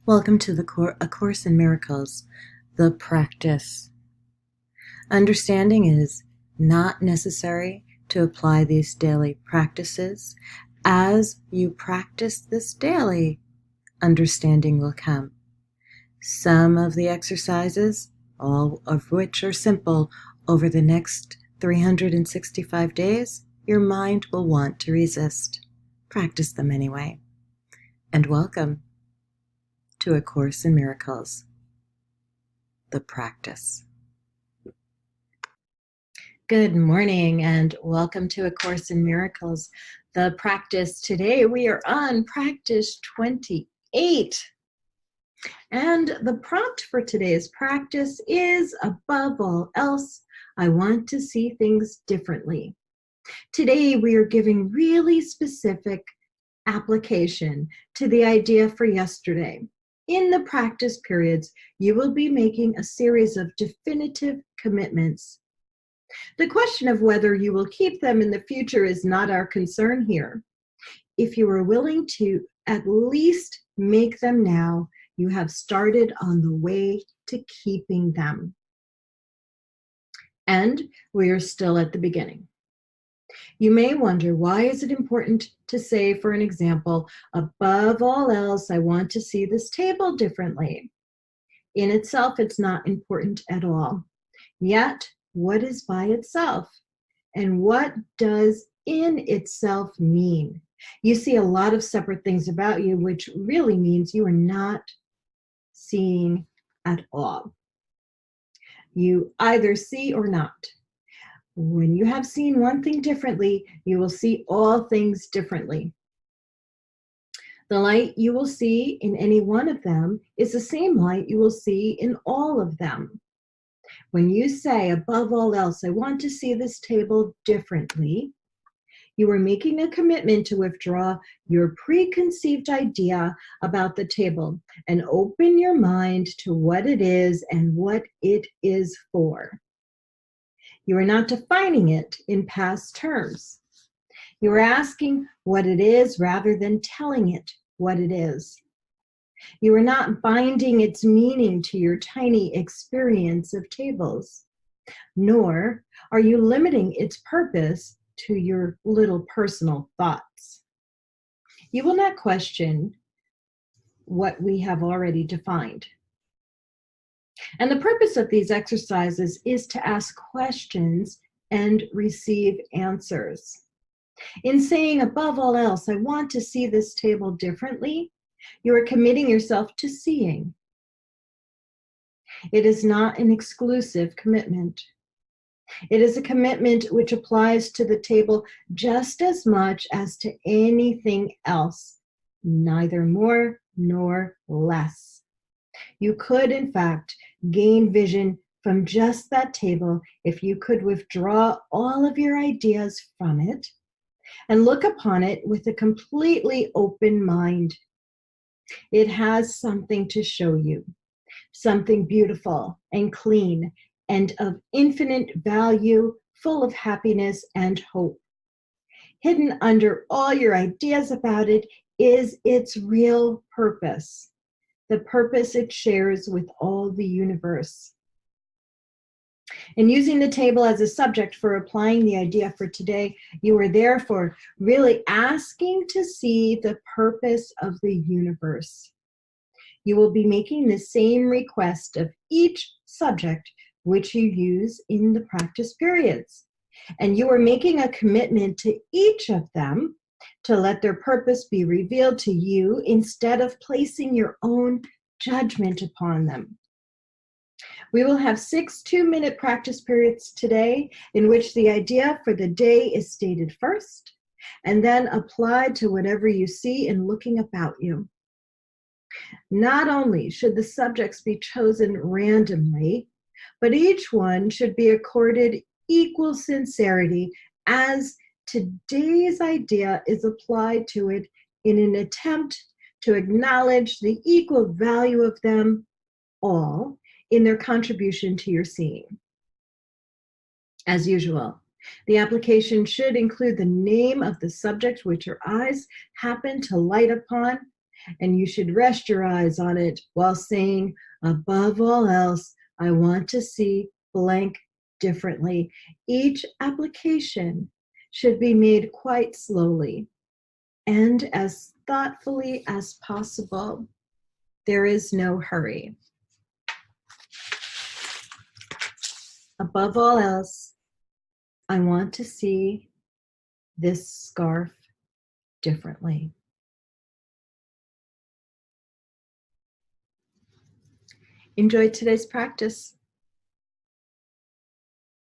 Welcome to A Course in Miracles, the practice. Understanding is not necessary to apply these daily practices. As you practice this daily, understanding will come. Some of the exercises, all of which are simple, over the next 365 days, your mind will want to resist. Practice them anyway. And welcome to A Course in Miracles, the practice. Good morning and welcome to A Course in Miracles, the practice. Today we are on practice 28. And the prompt for today's practice is, above all else, I want to see things differently. Today we are giving really specific application to the idea for yesterday. In the practice periods, you will be making a series of definitive commitments. The question of whether you will keep them in the future is not our concern here. If you are willing to at least make them now, you have started on the way to keeping them. And we are still at the beginning. You may wonder, why is it important to say, for an example, above all else, I want to see this table differently? In itself, it's not important at all. Yet, what is by itself? And what does in itself mean? You see a lot of separate things about you, which really means you are not seeing at all. You either see or not. When you have seen one thing differently, you will see all things differently. The light you will see in any one of them is the same light you will see in all of them. When you say, above all else, I want to see this table differently, you are making a commitment to withdraw your preconceived idea about the table and open your mind to what it is and what it is for. You are not defining it in past terms. You are asking what it is rather than telling it what it is. You are not binding its meaning to your tiny experience of tables, nor are you limiting its purpose to your little personal thoughts. You will not question what we have already defined. And the purpose of these exercises is to ask questions and receive answers. In saying, above all else, I want to see this table differently, you are committing yourself to seeing. It is not an exclusive commitment. It is a commitment which applies to the table just as much as to anything else, neither more nor less. You could, in fact, gain vision from just that table if you could withdraw all of your ideas from it and look upon it with a completely open mind. It has something to show you, something beautiful and clean and of infinite value, full of happiness and hope. Hidden under all your ideas about it is its real purpose, the purpose it shares with all the universe. In using the table as a subject for applying the idea for today, you are therefore really asking to see the purpose of the universe. You will be making the same request of each subject which you use in the practice periods. And you are making a commitment to each of them to let their purpose be revealed to you instead of placing your own judgment upon them. We will have 6 2-minute practice periods today in which the idea for the day is stated first and then applied to whatever you see in looking about you. Not only should the subjects be chosen randomly, but each one should be accorded equal sincerity as today's idea is applied to it in an attempt to acknowledge the equal value of them all in their contribution to your seeing. As usual, the application should include the name of the subject which your eyes happen to light upon And you should rest your eyes on it while saying, above all else, I want to see blank differently. Each application should be made quite slowly and as thoughtfully as possible. There is no hurry. Above all else, I want to see this scarf differently. Enjoy today's practice.